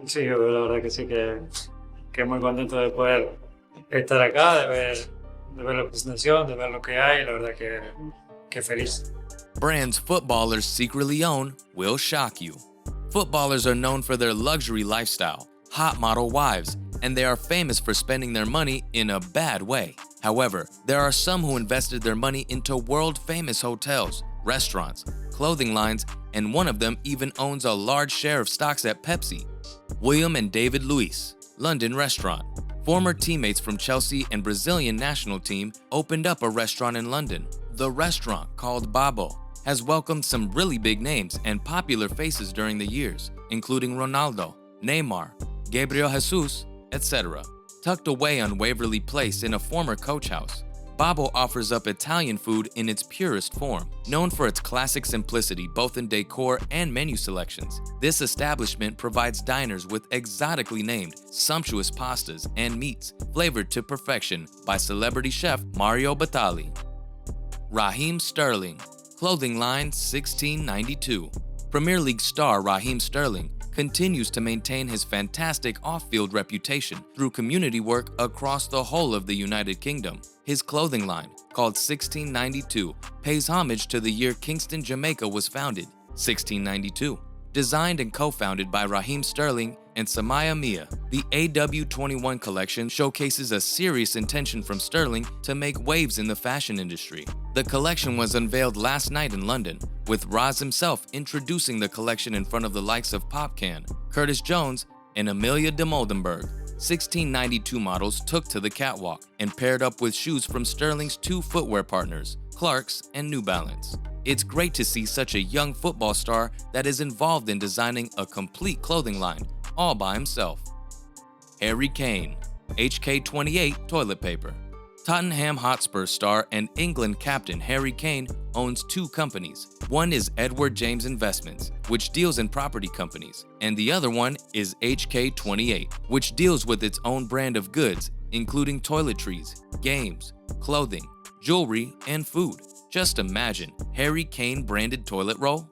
Sí, la verdad que sí, que muy contento de poder estar acá, de ver la presentación, de ver lo que hay, la verdad que feliz. Brands footballers secretly own will shock you. Footballers are known for their luxury lifestyle, hot model wives, and they are famous for spending their money in a bad way. However, there are some who invested their money into world-famous hotels, restaurants, clothing lines, and one of them even owns a large share of stocks at Pepsi. William and David Luiz, London restaurant. Former teammates from Chelsea and Brazilian national team opened up a restaurant in London. The restaurant, called Babo, has welcomed some really big names and popular faces during the years, including Ronaldo, Neymar, Gabriel Jesus, etc. Tucked away on Waverly Place in a former coach house, Babo offers up Italian food in its purest form. Known for its classic simplicity both in decor and menu selections, this establishment provides diners with exotically named, sumptuous pastas and meats flavored to perfection by celebrity chef Mario Batali. Raheem Sterling, clothing line 1692. Premier League star Raheem Sterling continues to maintain his fantastic off-field reputation through community work across the whole of the United Kingdom. His clothing line, called 1692, pays homage to the year Kingston, Jamaica was founded, 1692. Designed and co-founded by Raheem Sterling and Samaya Mia, the AW21 collection showcases a serious intention from Sterling to make waves in the fashion industry. The collection was unveiled last night in London, with Roz himself introducing the collection in front of the likes of Popcan, Curtis Jones, and Amelia de Moldenberg. 1692 models took to the catwalk and paired up with shoes from Sterling's two footwear partners, Clarks and New Balance. It's great to see such a young football star that is involved in designing a complete clothing line, all by himself. Harry Kane, HK28 toilet paper. Tottenham Hotspur star and England captain Harry Kane owns two companies. One is Edward James Investments, which deals in property companies, and the other one is HK28, which deals with its own brand of goods, including toiletries, games, clothing, jewelry, and food. Just imagine Harry Kane branded toilet roll.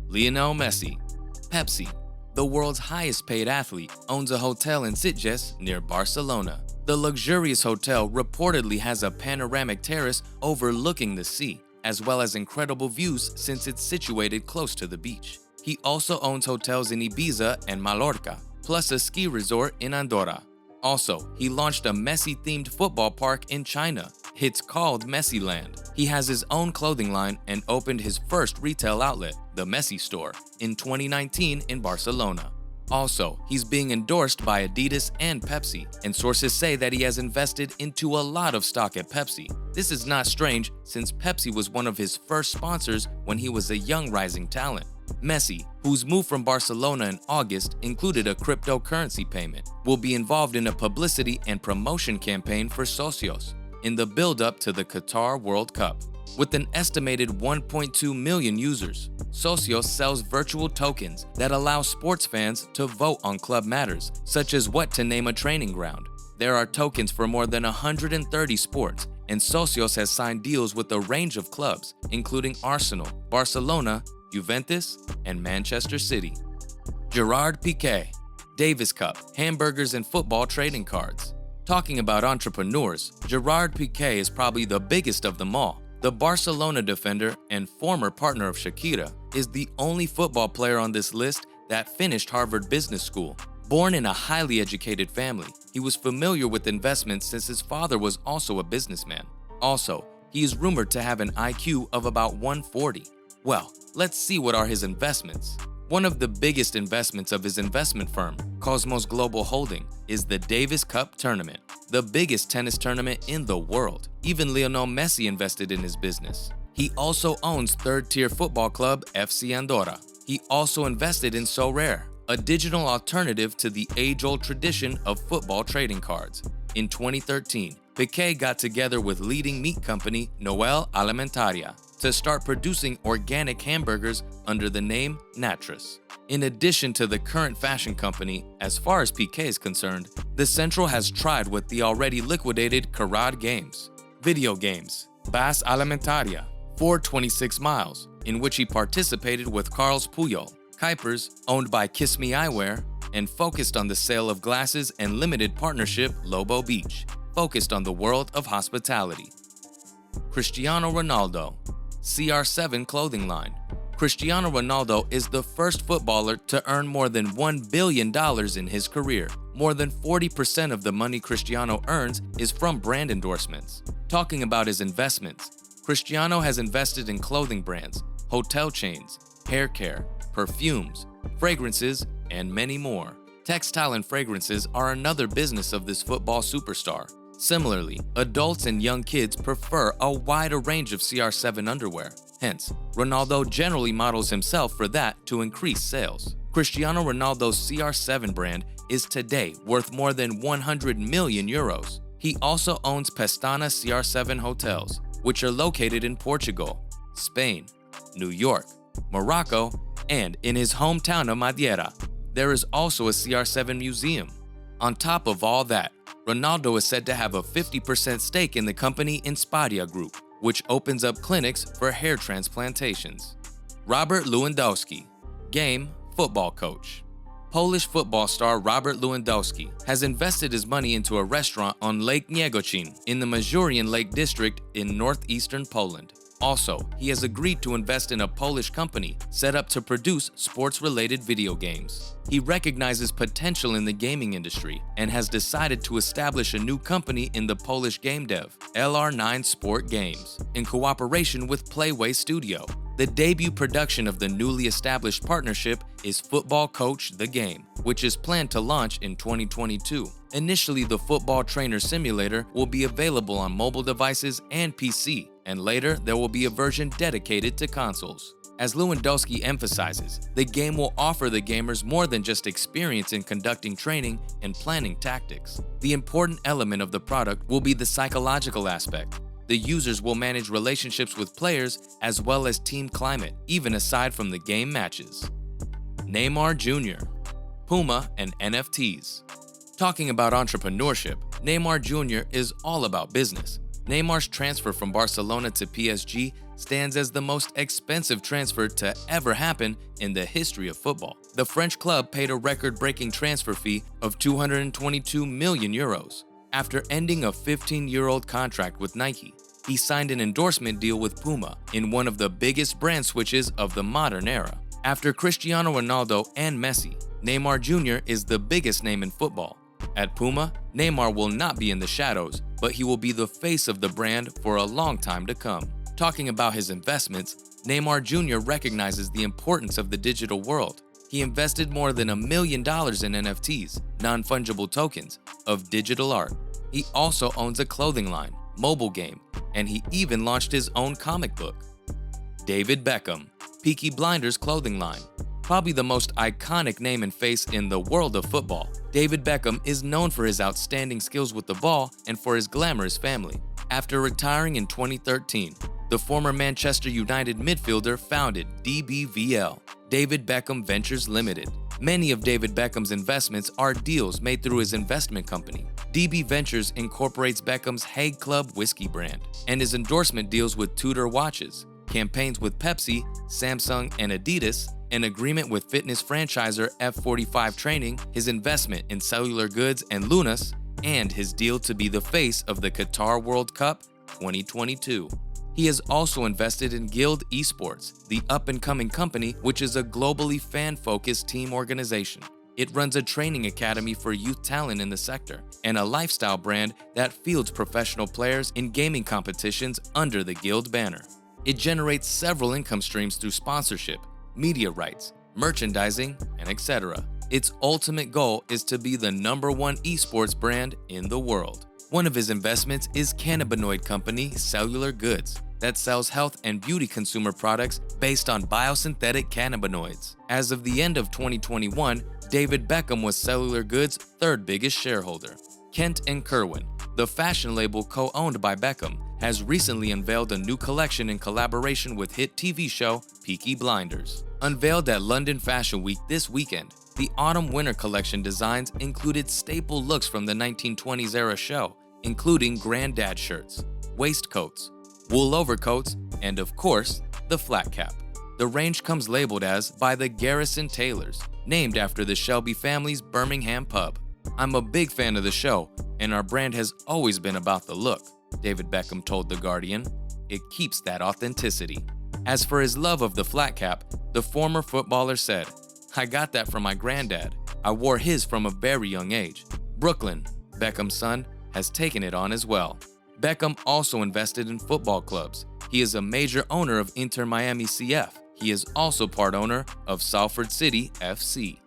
Lionel Messi, Pepsi. The world's highest paid athlete owns a hotel in Sitges near Barcelona. The luxurious hotel reportedly has a panoramic terrace overlooking the sea, as well as incredible views since it's situated close to the beach. He also owns hotels in Ibiza and Mallorca, plus a ski resort in Andorra. Also, he launched a Messi-themed football park in China. It's called Messiland. He has his own clothing line and opened his first retail outlet, the Messi Store, in 2019 in Barcelona. Also, he's being endorsed by Adidas and Pepsi, and sources say that he has invested into a lot of stock at Pepsi. This is not strange since Pepsi was one of his first sponsors when he was a young rising talent. Messi, whose move from Barcelona in August included a cryptocurrency payment, will be involved in a publicity and promotion campaign for Socios in the build-up to the Qatar World Cup. With an estimated 1.2 million users, Socios sells virtual tokens that allow sports fans to vote on club matters, such as what to name a training ground. There are tokens for more than 130 sports, and Socios has signed deals with a range of clubs, including Arsenal, Barcelona, Juventus, and Manchester City. Gerard Pique, Davis Cup, hamburgers and football trading cards. Talking about entrepreneurs, Gerard Pique is probably the biggest of them all. The Barcelona defender and former partner of Shakira is the only football player on this list that finished Harvard Business School. Born in a highly educated family, he was familiar with investments since his father was also a businessman. Also, he is rumored to have an IQ of about 140. Well, let's see what are his investments. One of the biggest investments of his investment firm, Cosmos Global Holding, is the Davis Cup tournament, the biggest tennis tournament in the world. Even Lionel Messi invested in his business. He also owns third-tier football club FC Andorra. He also invested in Sorare, a digital alternative to the age-old tradition of football trading cards. In 2013, Piqué got together with leading meat company Noel Alimentaria to start producing organic hamburgers under the name Natras. In addition to the current fashion company, as far as Piqué is concerned, the Central has tried with the already liquidated Carad Games. Video games, Bas Alimentaria, 426 Miles, in which he participated with Carlos Puyol, Kuipers, owned by Kiss Me Eyewear, and focused on the sale of glasses and limited partnership Lobo Beach, focused on the world of hospitality. Cristiano Ronaldo, CR7 clothing line. Cristiano Ronaldo is the first footballer to earn more than $1 billion in his career. More than 40% of the money Cristiano earns is from brand endorsements. Talking about his investments, Cristiano has invested in clothing brands, hotel chains, hair care, perfumes, fragrances, and many more. Textile and fragrances are another business of this football superstar. Similarly, adults and young kids prefer a wider range of CR7 underwear. Hence, Ronaldo generally models himself for that to increase sales. Cristiano Ronaldo's CR7 brand is today worth more than 100 million euros. He also owns Pestana CR7 hotels, which are located in Portugal, Spain, New York, Morocco, and in his hometown of Madeira. There is also a CR7 museum. On top of all that, Ronaldo is said to have a 50% stake in the company Inspadia Group, which opens up clinics for hair transplantations. Robert Lewandowski, game football coach. Polish football star Robert Lewandowski has invested his money into a restaurant on Lake Niegocin in the Mazurian Lake District in northeastern Poland. Also, he has agreed to invest in a Polish company set up to produce sports-related video games. He recognizes potential in the gaming industry and has decided to establish a new company in the Polish game dev, LR9 Sport Games, in cooperation with Playway Studio. The debut production of the newly established partnership is Football Coach The Game, which is planned to launch in 2022. Initially, the Football Trainer Simulator will be available on mobile devices and PC, and later there will be a version dedicated to consoles. As Lewandowski emphasizes, the game will offer the gamers more than just experience in conducting training and planning tactics. The important element of the product will be the psychological aspect. The users will manage relationships with players as well as team climate, even aside from the game matches. Neymar Jr., Puma, and NFTs. Talking about entrepreneurship, Neymar Jr. is all about business. Neymar's transfer from Barcelona to PSG stands as the most expensive transfer to ever happen in the history of football. The French club paid a record-breaking transfer fee of 222 million euros. After ending a 15-year-old contract with Nike, he signed an endorsement deal with Puma in one of the biggest brand switches of the modern era. After Cristiano Ronaldo and Messi, Neymar Jr. is the biggest name in football. At Puma, Neymar will not be in the shadows, but he will be the face of the brand for a long time to come. Talking about his investments, Neymar Jr. recognizes the importance of the digital world. He invested more than $1 million in NFTs, non-fungible tokens, of digital art. He also owns a clothing line, mobile game, and he even launched his own comic book. David Beckham, Peaky Blinders clothing line. Probably the most iconic name and face in the world of football, David Beckham is known for his outstanding skills with the ball and for his glamorous family. After retiring in 2013, the former Manchester United midfielder founded DBVL, David Beckham Ventures Limited. Many of David Beckham's investments are deals made through his investment company. DB Ventures incorporates Beckham's Hague Club whiskey brand, and his endorsement deals with Tudor watches, campaigns with Pepsi, Samsung, and Adidas, an agreement with fitness franchisor F45 Training, his investment in cellular goods and Lunas, and his deal to be the face of the Qatar World Cup 2022. He has also invested in Guild Esports, the up-and-coming company which is a globally fan-focused team organization. It runs a training academy for youth talent in the sector and a lifestyle brand that fields professional players in gaming competitions under the Guild banner. It generates several income streams through sponsorship, media rights, merchandising, and etc. Its ultimate goal is to be the #1 esports brand in the world. One of his investments is cannabinoid company Cellular Goods that sells health and beauty consumer products based on biosynthetic cannabinoids. As of the end of 2021, David Beckham was Cellular Goods' third biggest shareholder. Kent & Kerwin, the fashion label co-owned by Beckham, has recently unveiled a new collection in collaboration with hit TV show Peaky Blinders. Unveiled at London Fashion Week this weekend, the autumn-winter collection designs included staple looks from the 1920s era show, including granddad shirts, waistcoats, wool overcoats, and of course, the flat cap. The range comes labeled as by the Garrison Taylors, named after the Shelby family's Birmingham pub. I'm a big fan of the show, and our brand has always been about the look, David Beckham told The Guardian. It keeps that authenticity. As for his love of the flat cap, the former footballer said, "I got that from my granddad. I wore his from a very young age." Brooklyn, Beckham's son, has taken it on as well. Beckham also invested in football clubs. He is a major owner of Inter Miami CF. He is also part owner of Salford City FC.